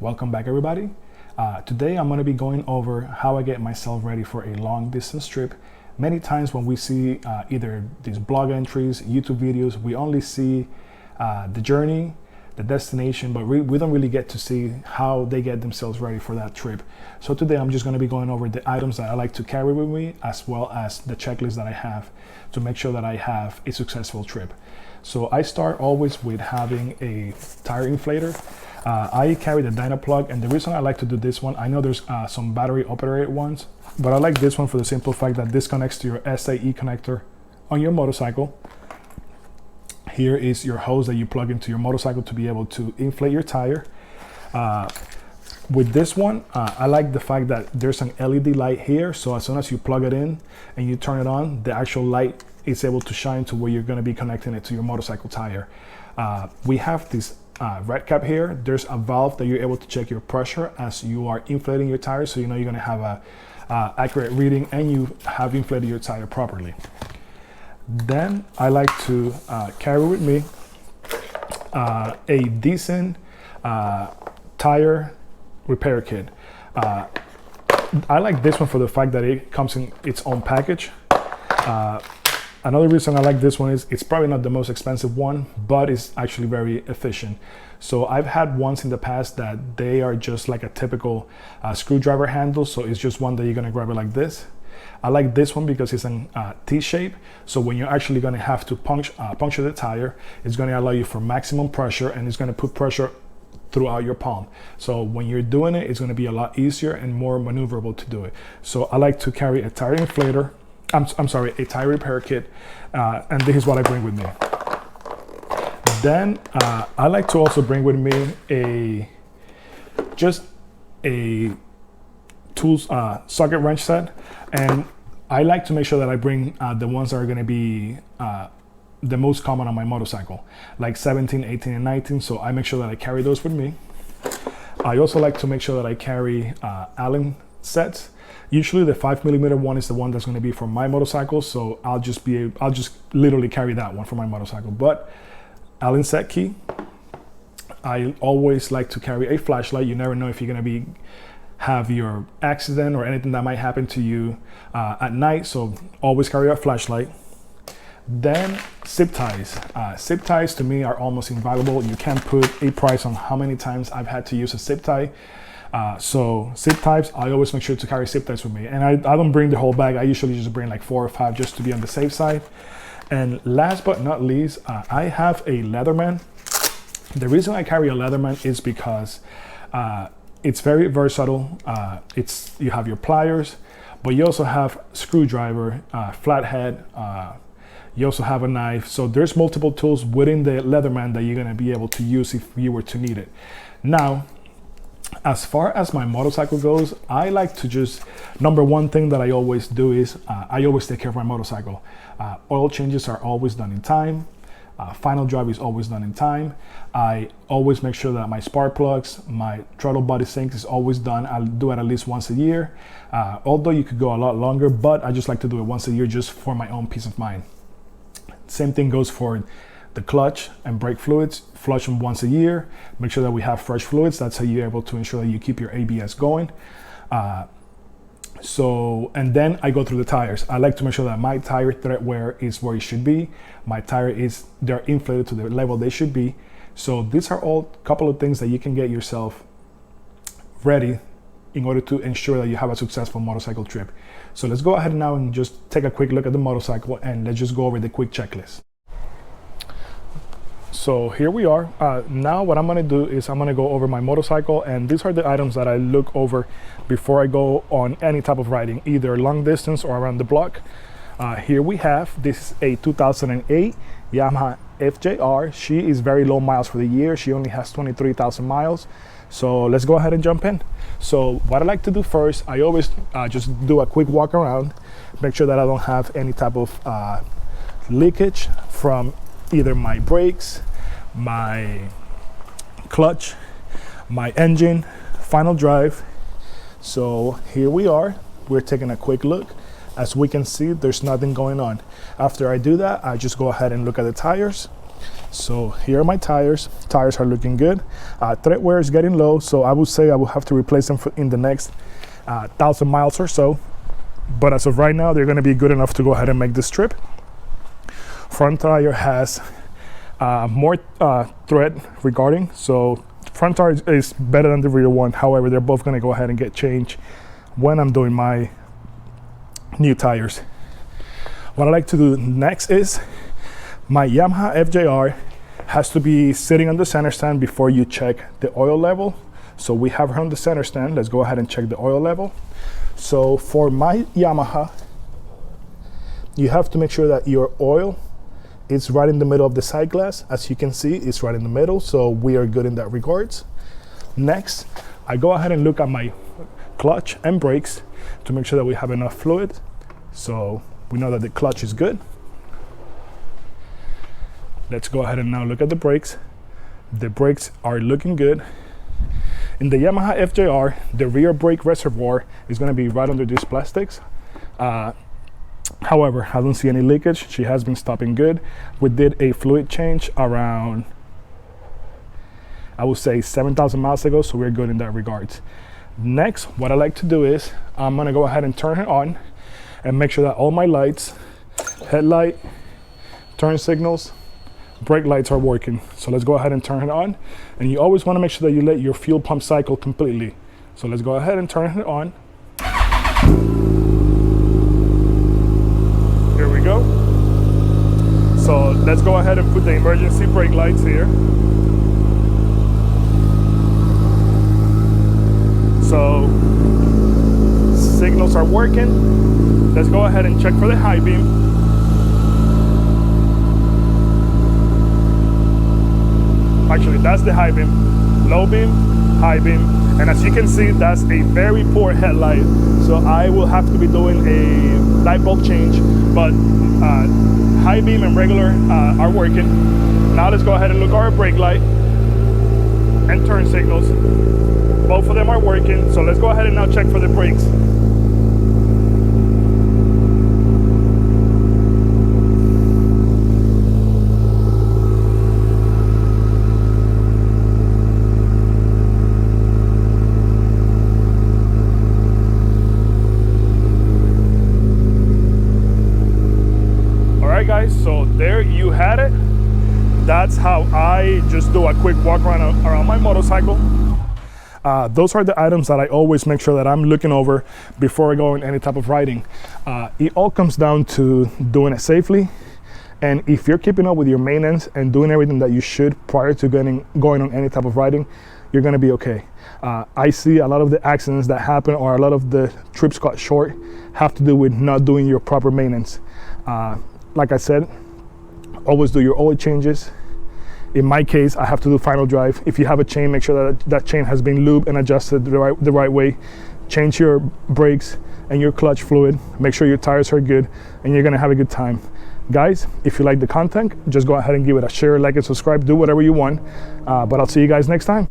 Welcome back, everybody. Today I'm going to be going over how I get myself ready for a long distance trip. Many times when we see either these blog entries, YouTube videos, we only see the journey, the destination, but we don't really get to see how they get themselves ready for that trip. So today I'm just going to be going over the items that I like to carry with me, as well as the checklist that I have to make sure that I have a successful trip. So I start always with having a tire inflator. I carry the Dynaplug, and the reason I like to do this one, I know there's some battery operated ones, but I like this one for the simple fact that this connects to your SAE connector on your motorcycle. Here is your hose that you plug into your motorcycle to be able to inflate your tire. With this one, I like the fact that there's an LED light here, so as soon as you plug it in and you turn it on, the actual light is able to shine to where you're going to be connecting it to your motorcycle tire. We have this red cap here. There's a valve that you're able to check your pressure as you are inflating your tire, so you know you're going to have a accurate reading and you have inflated your tire properly. Then I like to carry with me a decent tire repair kit. I like this one for the fact that it comes in its own package. Another reason I like this one is it's probably not the most expensive one, but it's actually very efficient. So I've had ones in the past that they are just like a typical screwdriver handle, so it's just one that you're gonna grab it like this. I like this one because it's in T-shape, so when you're actually gonna have to puncture the tire, it's gonna allow you for maximum pressure, and it's gonna put pressure throughout your palm. So when you're doing it, it's gonna be a lot easier and more maneuverable to do it. So I like to carry a tire inflator, I'm sorry, a tire repair kit, and this is what I bring with me. Then I like to also bring with me just a tools socket wrench set, and I like to make sure that I bring the ones that are going to be the most common on my motorcycle, like 17, 18, and 19. So I make sure that I carry those with me. I also like to make sure that I carry Allen sets. Usually the 5mm one is the one that's going to be for my motorcycle, so I'll just literally carry that one for my motorcycle. But Allen set key. I always like to carry a flashlight. You never know if you're going to have your accident or anything that might happen to you at night, so always carry a flashlight. Then zip ties. Zip ties to me are almost invaluable. You can't put a price on how many times I've had to use a zip tie. So zip ties, I always make sure to carry zip ties with me, and I don't bring the whole bag. I usually just bring like 4 or 5 just to be on the safe side. And last but not least, I have a Leatherman. The reason I carry a Leatherman is because it's very versatile. You have your pliers, but you also have screwdriver, flathead. You also have a knife. So there's multiple tools within the Leatherman that you're gonna be able to use if you were to need it. Now, as far as my motorcycle goes, I like to just, number one thing that I always do is I always take care of my motorcycle. Oil changes are always done in time. Final drive is always done in time. I always make sure that my spark plugs, my throttle body sync is always done. I'll do it at least once a year. Although you could go a lot longer, but I just like to do it once a year just for my own peace of mind. Same thing goes for the clutch and brake fluids. Flush them once a year. Make sure that we have fresh fluids. That's how you're able to ensure that you keep your ABS going. And then I go through the tires. I like to make sure that my tire thread wear is where it should be. My tire they're inflated to the level they should be. So these are all a couple of things that you can get yourself ready in order to ensure that you have a successful motorcycle trip. So let's go ahead now and just take a quick look at the motorcycle, and let's just go over the quick checklist. So here we are. Now what I'm gonna do is I'm gonna go over my motorcycle, and these are the items that I look over before I go on any type of riding, either long distance or around the block. Here we have, this is a 2008 Yamaha FJR. She is very low miles for the year. She only has 23,000 miles. So let's go ahead and jump in. So what I like to do first, I always just do a quick walk around, make sure that I don't have any type of leakage from either my brakes, my clutch, my engine, final drive. So here we are, we're taking a quick look. As we can see, there's nothing going on. After I do that, I just go ahead and look at the tires. So here are my tires. Tires are looking good. Tread wear is getting low, so I would say I will have to replace them in the next 1,000 miles or so. But as of right now, they're going to be good enough to go ahead and make this trip. Front tire has more tread regarding, so front tire is better than the rear one. However, they're both going to go ahead and get changed when I'm doing my new tires. What I like to do next is my Yamaha FJR has to be sitting on the center stand before you check the oil level. So we have her on the center stand. Let's go ahead and check the oil level. So for my Yamaha, you have to make sure that your oil is right in the middle of the side glass. As you can see, it's right in the middle, so we are good in that regards. Next, I go ahead and look at my clutch and brakes to make sure that we have enough fluid. So we know that the clutch is good. Let's go ahead and now look at the brakes. The brakes are looking good. In the Yamaha FJR, the rear brake reservoir is going to be right under these plastics. However, I don't see any leakage. She has been stopping good. We did a fluid change around, I would say 7,000 miles ago, so we're good in that regards. Next, what I like to do is I'm going to go ahead and turn it on and make sure that all my lights, headlight, turn signals, brake lights are working. So let's go ahead and turn it on. And you always want to make sure that you let your fuel pump cycle completely. So let's go ahead and turn it on. Here we go. So let's go ahead and put the emergency brake lights here. So signals are working. Let's go ahead and check for the high beam. Actually, that's the high beam, low beam, high beam. And as you can see, that's a very poor headlight. So I will have to be doing a light bulb change, but high beam and regular are working. Now let's go ahead and look at our brake light and turn signals. Both of them are working. So let's go ahead and now check for the brakes. Guys, so there you had it. That's how I just do a quick walk around my motorcycle. Those are the items that I always make sure that I'm looking over before I go on any type of riding. It all comes down to doing it safely, and if you're keeping up with your maintenance and doing everything that you should prior to going on any type of riding, you're going to be okay. I see a lot of the accidents that happen, or a lot of the trips cut short, have to do with not doing your proper maintenance. Like I said, always do your oil changes. In my case, I have to do final drive. If you have a chain, make sure that that chain has been lubed and adjusted the right way. Change your brakes and your clutch fluid. Make sure your tires are good, and you're gonna have a good time. Guys, if you like the content, just go ahead and give it a share, like, and subscribe. Do whatever you want. But I'll see you guys next time.